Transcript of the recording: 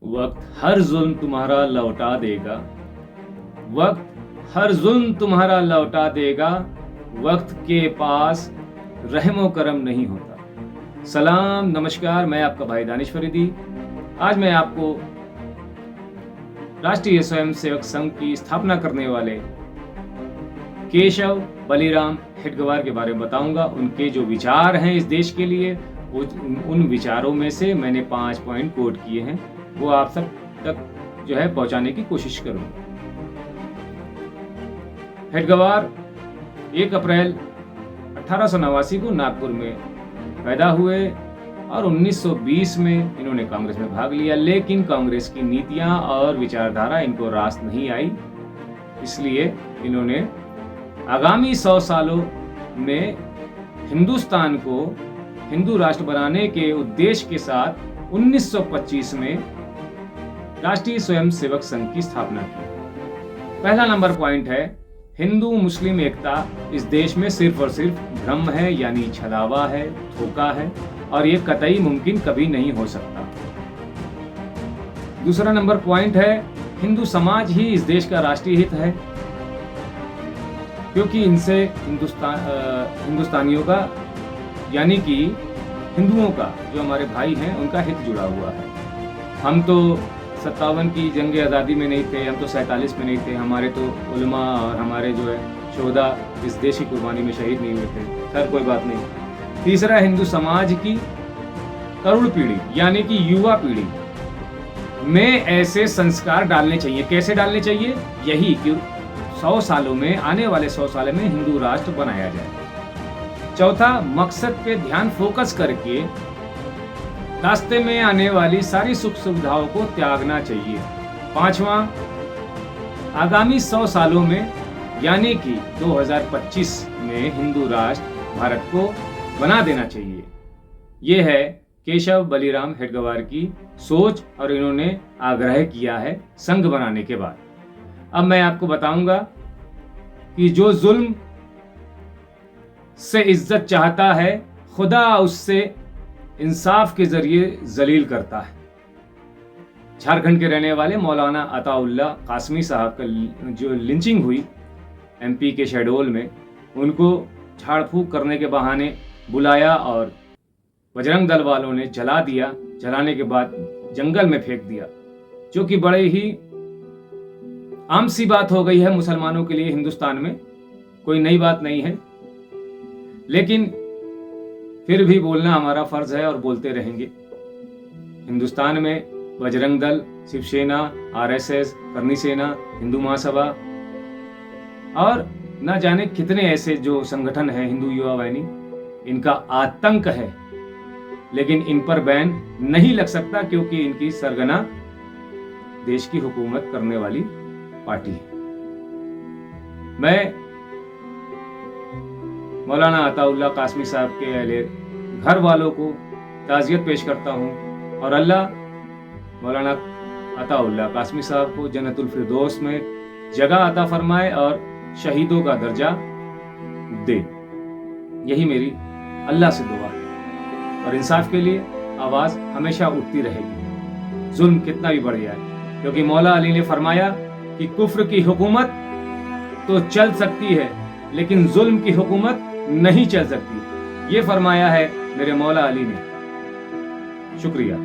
वक्त हर जुल्म तुम्हारा लौटा देगा। वक्त हर जुल्म तुम्हारा लौटा देगा। वक्त के पास रहमो करम नहीं होता। सलाम नमस्कार, मैं आपका भाई दानिश फरीदी। आज मैं आपको राष्ट्रीय स्वयंसेवक संघ की स्थापना करने वाले केशव बलिराम हेडगेवार के बारे में बताऊंगा। उनके जो विचार हैं इस देश के लिए, उन विचारों में से मैंने 5 पॉइंट कोट किए हैं, वो आप सब तक जो है पहुंचाने की कोशिश करूंगा। हेडगेवार 1 अप्रैल 1889 को नागपुर में पैदा हुए और 1920 में इन्होंने कांग्रेस में भाग लिया, लेकिन कांग्रेस की नीतियां और विचारधारा इनको रास नहीं आई। इसलिए इन्होंने आगामी 100 सालों में हिंदुस्तान को हिंदू राष्ट्र बनाने के उद्देश्य के साथ 1925 में राष्ट्रीय स्वयंसेवक संघ की स्थापना की। पहला नंबर पॉइंट है, हिंदू मुस्लिम एकता इस देश में सिर्फ और सिर्फ भ्रम है, यानी छलावा है, धोखा है, और ये कतई मुमकिन कभी नहीं हो सकता। दूसरा नंबर पॉइंट है, हिंदू समाज ही इस देश का राष्ट्रीय हित है, क्योंकि इनसे हिंदुस्तानियों का यानी कि हिंदुओं का, जो हमारे भाई हैं, उनका हित जुड़ा हुआ है। हम तो 57 की जंग आज़ादी में नहीं थे, हम तो 47 में नहीं थे, हमारे तो उलमा और हमारे जो है शोहदा इस देश की कुर्बानी में शहीद नहीं हुए थे। खैर कोई बात नहीं। तीसरा, हिंदू समाज की तरुण पीढ़ी यानी कि युवा पीढ़ी में ऐसे संस्कार डालने चाहिए। कैसे डालने चाहिए? यही कि 100 सालों में, आने वाले 100 साल में हिंदू राष्ट्र बनाया जाए। चौथा, मकसद पे ध्यान फोकस करके रास्ते में आने वाली सारी सुख सुविधाओं को त्यागना चाहिए। पांचवा, आगामी 100 सालों में यानी कि 2025 में हिंदू राष्ट्र भारत को बना देना चाहिए। ये है केशव बलिराम हेडगेवार की सोच और इन्होंने आग्रह किया है संघ बनाने के बाद। अब मैं आपको बताऊंगा कि जो जुल्म से इज्जत चाहता है, खुदा उससे इंसाफ के जरिए जलील करता है। झारखंड के रहने वाले मौलाना अताउल्लाह कासमी साहब का जो लिंचिंग हुई एमपी के शहडोल में, उनको झाड़ फूक करने के बहाने बुलाया और बजरंग दल वालों ने जला दिया। जलाने के बाद जंगल में फेंक दिया, जो कि बड़े ही आम सी बात हो गई है मुसलमानों के लिए हिंदुस्तान में, कोई नई बात नहीं है। लेकिन फिर भी बोलना हमारा फर्ज है और बोलते रहेंगे। हिंदुस्तान में बजरंग दल, शिवसेना, आरएसएस, करनी सेना, हिंदू महासभा और न जाने कितने ऐसे जो संगठन है, हिंदू युवा वाहिनी, इनका आतंक है। लेकिन इन पर बैन नहीं लग सकता, क्योंकि इनकी सरगना देश की हुकूमत करने वाली पार्टी है। मैं मौलाना अताउल्लाह कासमी साहब के अहले घर वालों को ताज़ियत पेश करता हूँ और अल्लाह मौलाना अताउल्लाह कासमी साहब को जन्नतुल फिरदौस में जगह अता फरमाए और शहीदों का दर्जा दे। यही मेरी अल्लाह से दुआ है। और इंसाफ के लिए आवाज़ हमेशा उठती रहेगी, जुल्म कितना भी बढ़ जाए, क्योंकि मौला अली ने फरमाया कि कुफ्र की हुकूमत तो चल सकती है, लेकिन जुल्म की हुकूमत नहीं चल सकती। ये फरमाया है मेरे मौला अली ने। शुक्रिया।